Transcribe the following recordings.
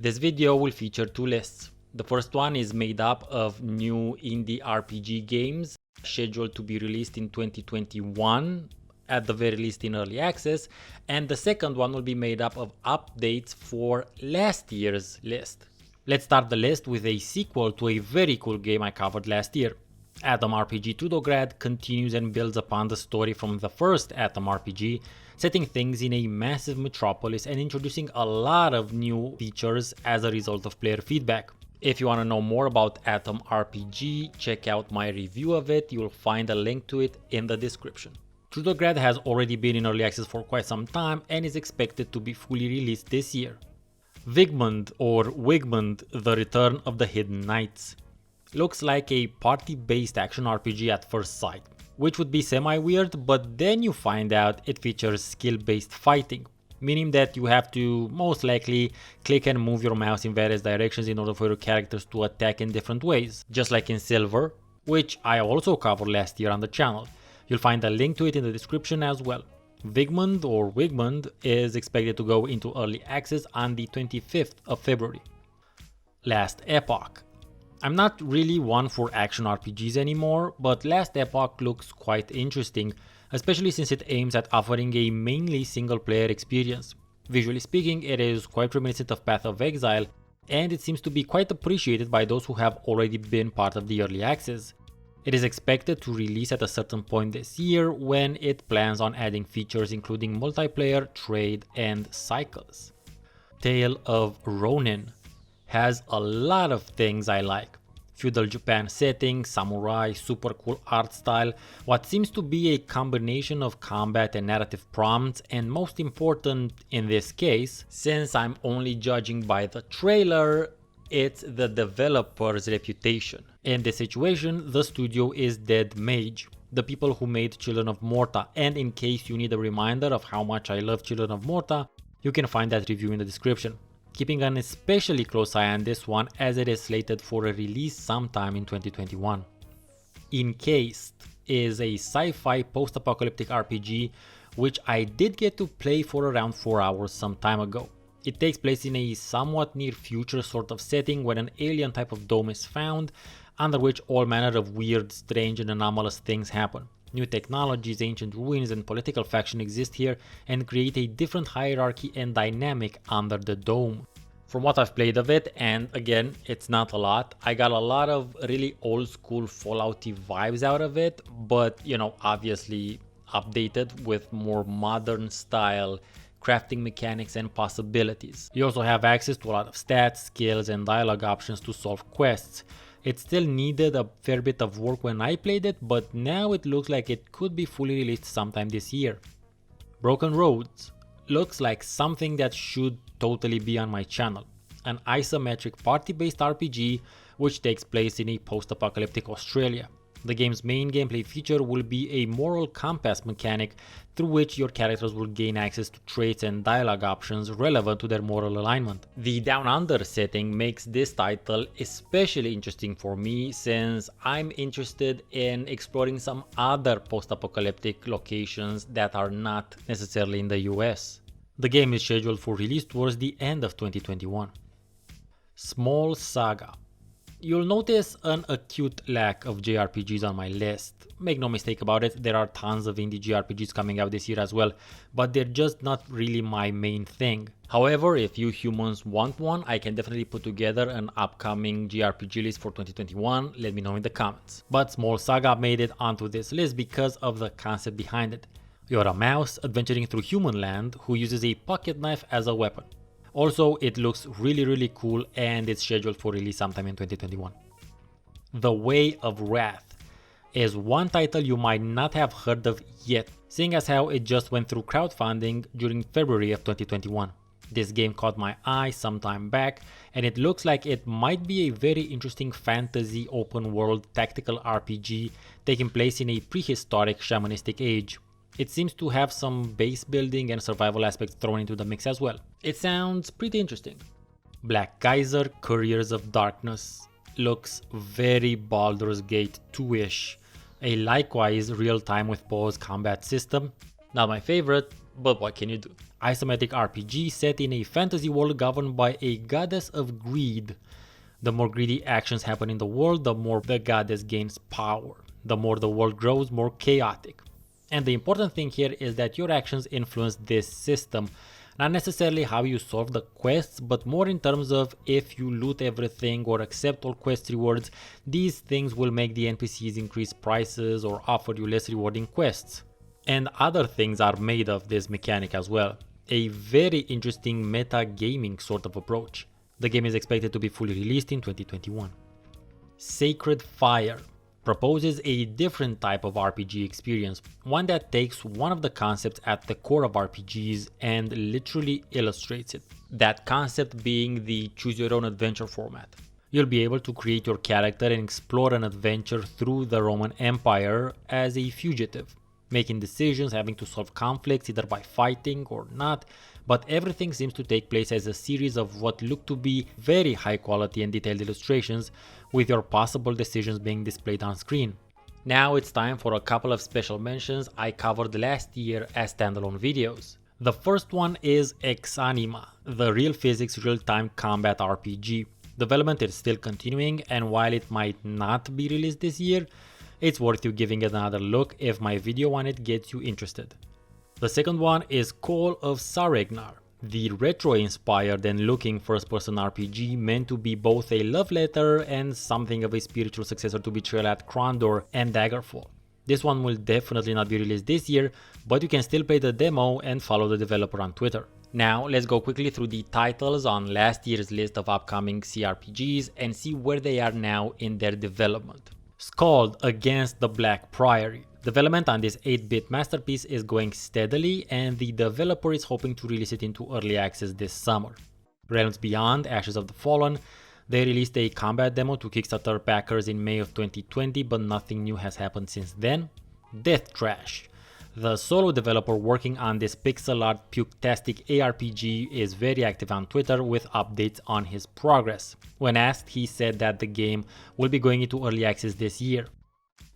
This video will feature two lists. The first one is made up of new indie RPG games scheduled to be released in 2021, at the very least in early access, and the second one will be made up of updates for last year's list. Let's start the list with a sequel to a very cool game I covered last year. Atom RPG Tudograd continues and builds upon the story from the first Atom RPG, setting things in a massive metropolis and introducing a lot of new features as a result of player feedback. If you want to know more about Atom RPG, check out my review of it. You will find a link to it in the description. Tudograd has already been in early access for quite some time and is expected to be fully released this year. Wigmund, or Wigmund, The Return of the Hidden Knights. Looks like a party-based action RPG at first sight, which would be semi-weird, but then you find out it features skill-based fighting, meaning that you have to most likely click and move your mouse in various directions in order for your characters to attack in different ways, just like in Silver, which I also covered last year on the channel. You'll find a link to it in the description as well. Wigmund, or Wigmund, is expected to go into early access on the 25th of February. Last Epoch. I'm not really one for action RPGs anymore, but Last Epoch looks quite interesting, especially since it aims at offering a mainly single-player experience. Visually speaking, it is quite reminiscent of Path of Exile, and it seems to be quite appreciated by those who have already been part of the early access. It is expected to release at a certain point this year, when it plans on adding features including multiplayer, trade, and cycles. Tale of Ronin has a lot of things I like. Feudal Japan setting, samurai, super cool art style, what seems to be a combination of combat and narrative prompts, and most important in this case, since I'm only judging by the trailer, it's the developer's reputation. In this situation, the studio is Dead Mage, the people who made Children of Morta, and in case you need a reminder of how much I love Children of Morta, you can find that review in the description. Keeping an especially close eye on this one as it is slated for a release sometime in 2021. Encased is a sci-fi post-apocalyptic RPG which I did get to play for around 4 hours some time ago. It takes place in a somewhat near future sort of setting where an alien type of dome is found, under which all manner of weird, strange and anomalous things happen. New technologies, ancient ruins and political faction exist here and create a different hierarchy and dynamic under the dome. From what I've played of it, and again, it's not a lot, I got a lot of really old school Fallout-y vibes out of it, but obviously updated with more modern style crafting mechanics and possibilities. You also have access to a lot of stats, skills and dialogue options to solve quests. It still needed a fair bit of work when I played it, but now it looks like it could be fully released sometime this year. Broken Roads looks like something that should totally be on my channel. An isometric party-based RPG which takes place in a post-apocalyptic Australia. The game's main gameplay feature will be a moral compass mechanic through which your characters will gain access to traits and dialogue options relevant to their moral alignment. The Down Under setting makes this title especially interesting for me since I'm interested in exploring some other post-apocalyptic locations that are not necessarily in the US. The game is scheduled for release towards the end of 2021. Small Saga. You'll notice an acute lack of JRPGs on my list. Make no mistake about it, there are tons of indie JRPGs coming out this year as well, but they're just not really my main thing. However, if you humans want one, I can definitely put together an upcoming JRPG list for 2021, let me know in the comments. But Small Saga made it onto this list because of the concept behind it. You're a mouse adventuring through human land who uses a pocket knife as a weapon. Also, it looks really cool and it's scheduled for release sometime in 2021. The Way of Wrath is one title you might not have heard of yet, seeing as how it just went through crowdfunding during February of 2021. This game caught my eye some time back and it looks like it might be a very interesting fantasy open world tactical RPG taking place in a prehistoric shamanistic age. It seems to have some base building and survival aspects thrown into the mix as well. It sounds pretty interesting. Black Geyser Couriers of Darkness looks very Baldur's Gate 2-ish, a likewise real-time with pause combat system. Not my favorite, but what can you do? Isometric RPG set in a fantasy world governed by a goddess of greed. The more greedy actions happen in the world, the more the goddess gains power. The more the world grows, more chaotic. And the important thing here is that your actions influence this system. Not necessarily how you solve the quests, but more in terms of if you loot everything or accept all quest rewards, these things will make the NPCs increase prices or offer you less rewarding quests. And other things are made of this mechanic as well. A very interesting meta gaming sort of approach. The game is expected to be fully released in 2021. Sacred Fire proposes a different type of RPG experience, one that takes one of the concepts at the core of RPGs and literally illustrates it. That concept being the choose your own adventure format. You'll be able to create your character and explore an adventure through the Roman Empire as a fugitive, making decisions, having to solve conflicts either by fighting or not, but everything seems to take place as a series of what look to be very high quality and detailed illustrations, with your possible decisions being displayed on screen. Now it's time for a couple of special mentions I covered last year as standalone videos. The first one is Exanima, the real physics real-time combat RPG. Development is still continuing, and while it might not be released this year, it's worth you giving it another look if my video on it gets you interested. The second one is Call of Saregnar, the retro-inspired and looking first-person RPG meant to be both a love letter and something of a spiritual successor to Betrayal at Krondor and Daggerfall. This one will definitely not be released this year, but you can still play the demo and follow the developer on Twitter. Now let's go quickly through the titles on last year's list of upcoming CRPGs and see where they are now in their development. Skald Against the Black Priory. Development on this 8-bit masterpiece is going steadily, and the developer is hoping to release it into early access this summer. Realms Beyond, Ashes of the Fallen. They released a combat demo to Kickstarter backers in May of 2020, but nothing new has happened since then. Death Trash. The solo developer working on this pixel art puke-tastic ARPG is very active on Twitter with updates on his progress. When asked, he said that the game will be going into early access this year.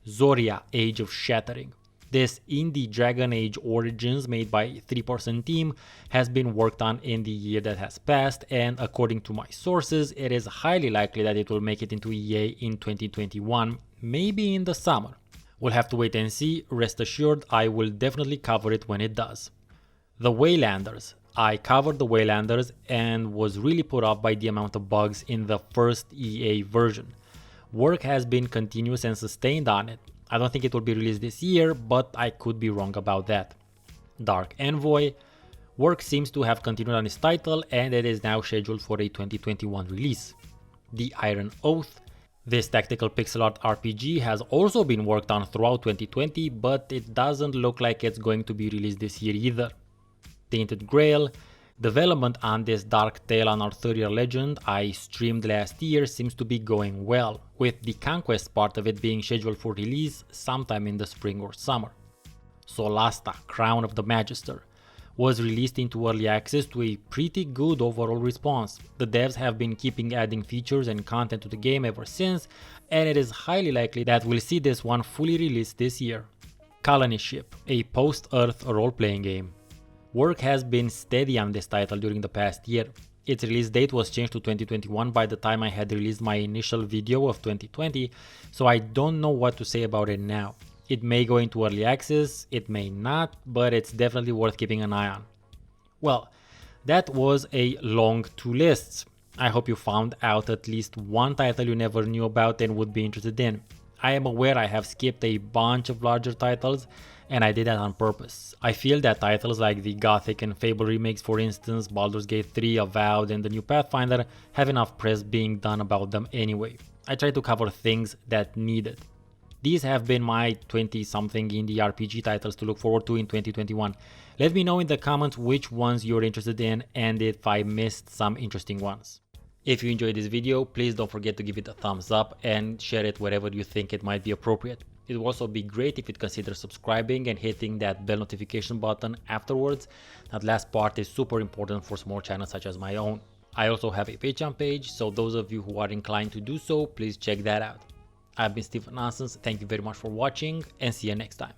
Zoria Age of Shattering. This indie Dragon Age Origins made by a 3-person team has been worked on in the year that has passed, and according to my sources, it is highly likely that it will make it into EA in 2021, maybe in the summer. We'll have to wait and see. Rest assured, I will definitely cover it when it does. The Waylanders. I covered The Waylanders and was really put off by the amount of bugs in the first EA version. Work has been continuous and sustained on it. I don't think it will be released this year, but I could be wrong about that. Dark Envoy. Work seems to have continued on its title, and it is now scheduled for a 2021 release. The Iron Oath. This tactical pixel art RPG has also been worked on throughout 2020, but it doesn't look like it's going to be released this year either. Tainted Grail. Development on this dark tale on Arthurian legend I streamed last year seems to be going well, with the conquest part of it being scheduled for release sometime in the spring or summer. Solasta, Crown of the Magister, was released into early access to a pretty good overall response. The devs have been keeping adding features and content to the game ever since, and it is highly likely that we'll see this one fully released this year. Colony Ship, a post-Earth role-playing game. Work has been steady on this title during the past year. Its release date was changed to 2021 by the time I had released my initial video of 2020, so I don't know what to say about it now. It may go into early access, it may not, but it's definitely worth keeping an eye on. Well, that was a long 2 lists. I hope you found out at least one title you never knew about and would be interested in. I am aware I have skipped a bunch of larger titles, and I did that on purpose. I feel that titles like the Gothic and Fable remakes, for instance, Baldur's Gate 3, Avowed, and the new Pathfinder have enough press being done about them anyway. I try to cover things that need it. These have been my 20-something indie RPG titles to look forward to in 2021. Let me know in the comments which ones you're interested in and if I missed some interesting ones. If you enjoyed this video, please don't forget to give it a thumbs up and share it wherever you think it might be appropriate. It would also be great if you'd consider subscribing and hitting that bell notification button afterwards. That last part is super important for small channels such as my own. I also have a Patreon page, so those of you who are inclined to do so, please check that out. I've been Stephen Nonsens, thank you very much for watching, and see you next time.